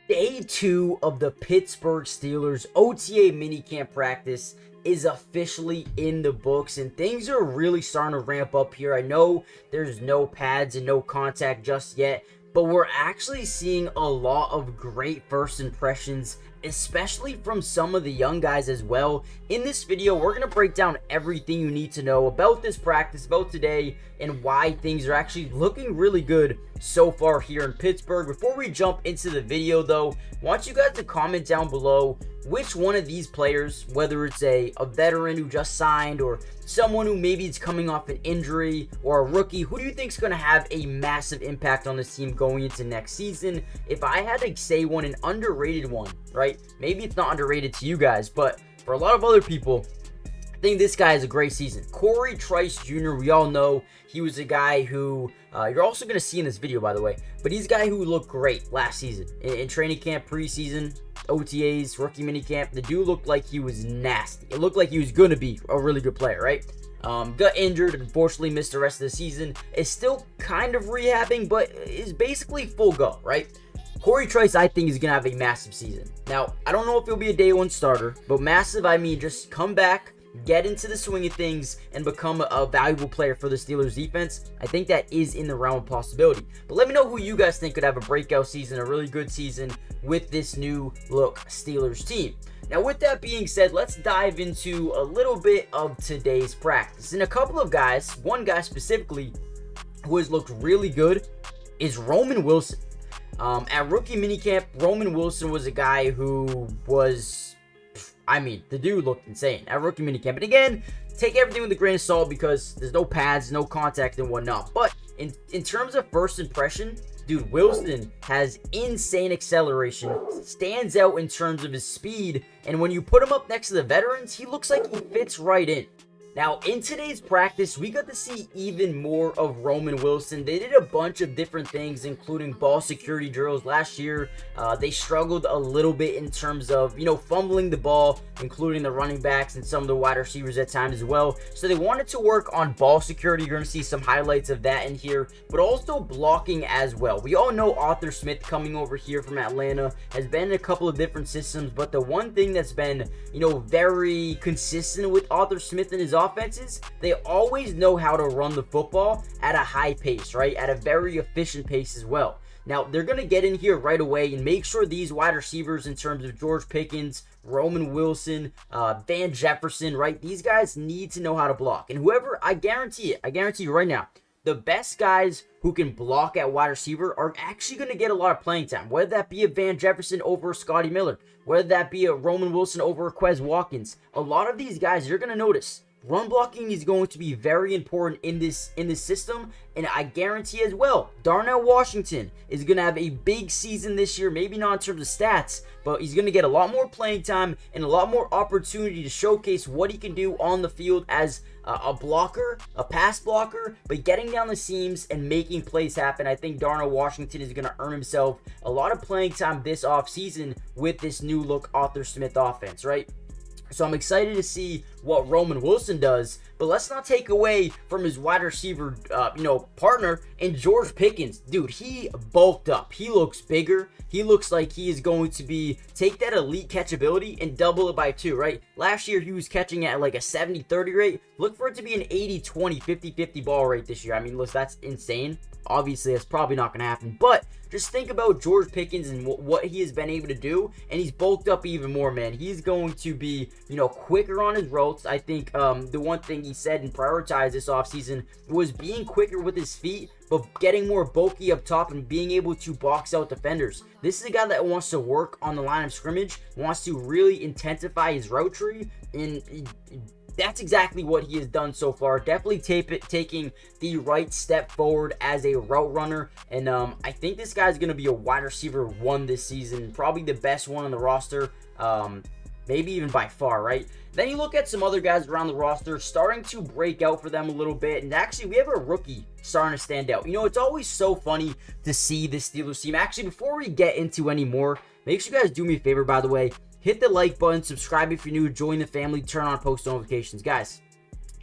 Day 2 of the Pittsburgh Steelers OTA minicamp practice is officially in the books, and things are really starting to ramp up here. I know there's no pads and no contact just yet, but we're actually seeing a lot of great first impressions, especially from some of the young guys as well. In this video, we're going to break down everything you need to know about this practice, about today, and why things are actually looking really good so far here in Pittsburgh. Before we jump into the video though, I want you guys to comment down below which one of these players, whether it's a veteran who just signed or someone who maybe is coming off an injury or a rookie, who do you think is going to have a massive impact on this team going into next season? If I had to say one, an underrated one, right? Maybe it's not underrated to you guys, but for a lot of other people, I think this guy has a great season. Corey Trice Jr., we all know he was a guy who, you're also going to see in this video, by the way, but he's a guy who looked great last season. In training camp, preseason, OTAs, rookie minicamp, the dude looked like he was nasty. It looked like he was going to be a really good player, right? Got injured, unfortunately missed the rest of the season. Is still kind of rehabbing, but is basically full go, right? Corey Trice, I think, is going to have a massive season. Now, I don't know if he'll be a day one starter, but massive, I mean, just come back, get into the swing of things, and become a valuable player for the Steelers defense. I think that is in the realm of possibility. But let me know who you guys think could have a breakout season, a really good season with this new look Steelers team. Now, with that being said, let's dive into a little bit of today's practice. And a couple of guys, one guy specifically who has looked really good is Roman Wilson. At rookie minicamp, Roman Wilson was a guy who was, I mean, the dude looked insane at rookie minicamp. And again, take everything with a grain of salt because there's no pads, no contact and whatnot. But in terms of first impression, dude, Wilson has insane acceleration, stands out in terms of his speed, and when you put him up next to the veterans, he looks like he fits right in. Now, in today's practice, we got to see even more of Roman Wilson. They did a bunch of different things, including ball security drills. Last year, they struggled a little bit in terms of, fumbling the ball, including the running backs and some of the wide receivers at times as well. So they wanted to work on ball security. You're going to see some highlights of that in here, but also blocking as well. We all know Arthur Smith coming over here from Atlanta has been in a couple of different systems, but the one thing that's been, very consistent with Arthur Smith and his offenses, they always know how to run the football at a high pace, right? At a very efficient pace as well. Now, they're going to get in here right away and make sure these wide receivers in terms of George Pickens, Roman Wilson, Van Jefferson, right? These guys need to know how to block. And whoever, I guarantee you right now, the best guys who can block at wide receiver are actually going to get a lot of playing time. Whether that be a Van Jefferson over a Scotty Miller, whether that be a Roman Wilson over a Quez Watkins. A lot of these guys, you're going to notice, run blocking is going to be very important in this system, and I guarantee as well, Darnell Washington is going to have a big season this year, maybe not in terms of stats, but he's going to get a lot more playing time and a lot more opportunity to showcase what he can do on the field as a blocker, a pass blocker, but getting down the seams and making plays happen. I think Darnell Washington is going to earn himself a lot of playing time this offseason with this new look Arthur Smith offense, right? So I'm excited to see what Roman Wilson does, but let's not take away from his wide receiver, partner in George Pickens. Dude, he bulked up. He looks bigger. He looks like he is going to take that elite catchability and double it by 2, right? Last year, he was catching at like a 70-30 rate. Look for it to be an 80-20, 50-50 ball rate this year. I mean, listen, that's insane. Obviously, that's probably not going to happen, but just think about George Pickens and what he has been able to do, and he's bulked up even more, man. He's going to be, quicker on his routes. I think the one thing he said and prioritized this offseason was being quicker with his feet, but getting more bulky up top and being able to box out defenders. This is a guy that wants to work on the line of scrimmage, wants to really intensify his route tree, and that's exactly what he has done so far. Definitely taking the right step forward as a route runner. And I think this guy's going to be a wide receiver 1 this season. Probably the best one on the roster. Maybe even by far, right? Then you look at some other guys around the roster starting to break out for them a little bit. And actually, we have a rookie starting to stand out. It's always so funny to see this Steelers team. Actually, before we get into any more, make sure you guys do me a favor, by the way. Hit the like button, subscribe if you're new, join the family, turn on post notifications. Guys,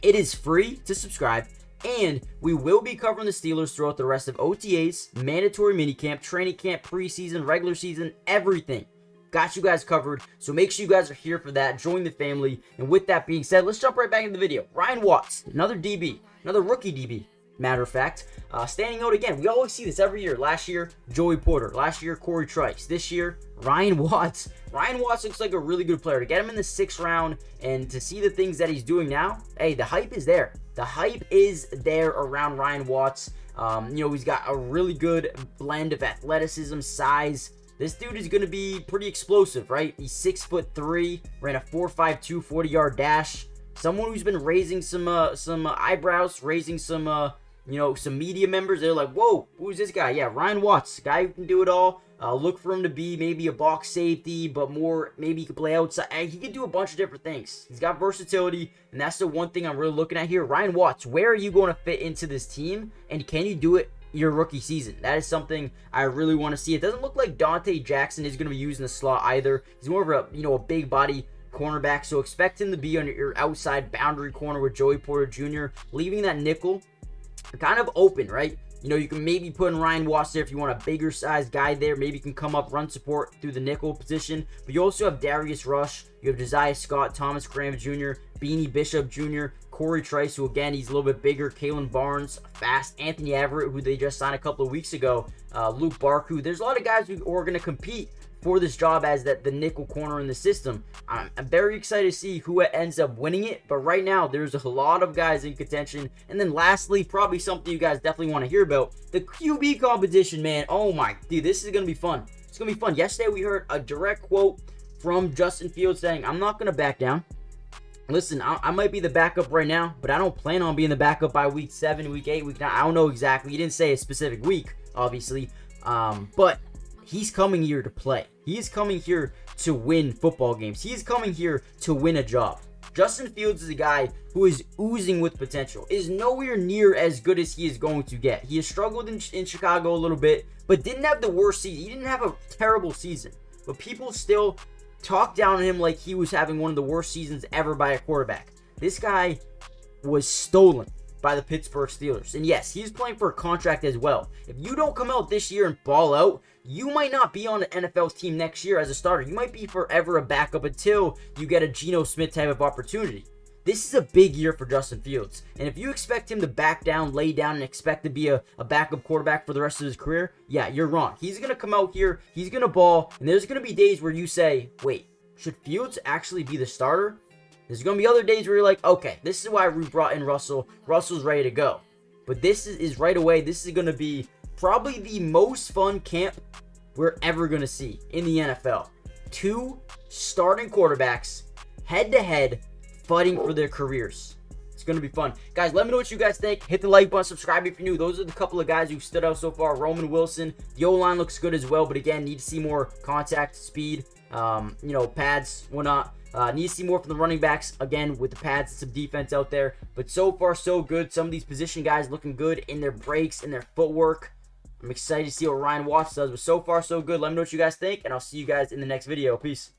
it is free to subscribe. And we will be covering the Steelers throughout the rest of OTAs, mandatory minicamp, training camp, preseason, regular season, everything. Got you guys covered, so make sure you guys are here for that. Join the family. And with that being said, let's jump right back into the video. Ryan Watts, another DB, another rookie DB. Matter of fact, standing out again. We always see this every year. Last year, Joey Porter. Last year, Corey Trice. This year, Ryan Watts. Ryan Watts looks like a really good player. To get him in the 6th round and to see the things that he's doing now, hey, the hype is there. The hype is there around Ryan Watts. He's got a really good blend of athleticism, size. This dude is going to be pretty explosive, right? He's 6'3", ran a 4.52 40-yard dash. Someone who's been raising some eyebrows, raising some media members. They're like, whoa, who's this guy? Yeah, Ryan Watts, guy who can do it all. Look for him to be maybe a box safety, but more, maybe he could play outside. He could do a bunch of different things. He's got versatility, and that's the one thing I'm really looking at here. Ryan Watts, where are you going to fit into this team, and can you do it your rookie season? That is something I really want to see. It doesn't look like Dante Jackson is going to be used in the slot either. He's more of a big body cornerback, so expect him to be on your outside boundary corner with Joey Porter Jr., leaving that nickel kind of open, right? You can maybe put in Ryan Watts there if you want a bigger size guy there. Maybe you can come up, run support through the nickel position. But you also have Darius Rush. You have Josiah Scott, Thomas Graham Jr., Beanie Bishop Jr., Corey Trice, who again, he's a little bit bigger. Kalen Barnes, fast. Anthony Averett, who they just signed a couple of weeks ago. Luke Barku. There's a lot of guys who are going to compete for this job as the nickel corner in the system. I'm very excited to see who ends up winning it, but right now there's a lot of guys in contention. And then lastly, probably something you guys definitely want to hear about, the QB competition, man. Oh my, dude, this is going to be fun. It's going to be fun. Yesterday we heard a direct quote from Justin Fields saying, I'm not going to back down. Listen, I might be the backup right now, but I don't plan on being the backup by week 7, week 8, week 9. I don't know exactly. He didn't say a specific week, obviously, but he's coming here to play. He is coming here to win football games. He is coming here to win a job. Justin Fields is a guy who is oozing with potential, is nowhere near as good as he is going to get. He has struggled in Chicago a little bit, but didn't have the worst season. He didn't have a terrible season, but people still talk down on him like he was having one of the worst seasons ever by a quarterback. This guy was stolen by the Pittsburgh Steelers. And yes, he's playing for a contract as well. If you don't come out this year and ball out, you might not be on the NFL team next year as a starter. You might be forever a backup until you get a Geno Smith type of opportunity. This is a big year for Justin Fields. And if you expect him to back down, lay down, and expect to be a backup quarterback for the rest of his career, yeah, you're wrong. He's going to come out here, he's going to ball, and there's going to be days where you say, wait, should Fields actually be the starter? There's going to be other days where you're like, okay, this is why we brought in Russell. Russell's ready to go. But this is right away, this is going to be probably the most fun camp we're ever going to see in the NFL. 2 starting quarterbacks, head-to-head, fighting for their careers. It's going to be fun. Guys, let me know what you guys think. Hit the like button, subscribe if you're new. Those are the couple of guys who stood out so far. Roman Wilson, the O-line looks good as well, but again, need to see more contact, speed, pads, whatnot. Need to see more from the running backs, again, with the pads and some defense out there. But so far, so good. Some of these position guys looking good in their breaks, in their footwork. I'm excited to see what Ryan Watts does, but so far, so good. Let me know what you guys think, and I'll see you guys in the next video. Peace.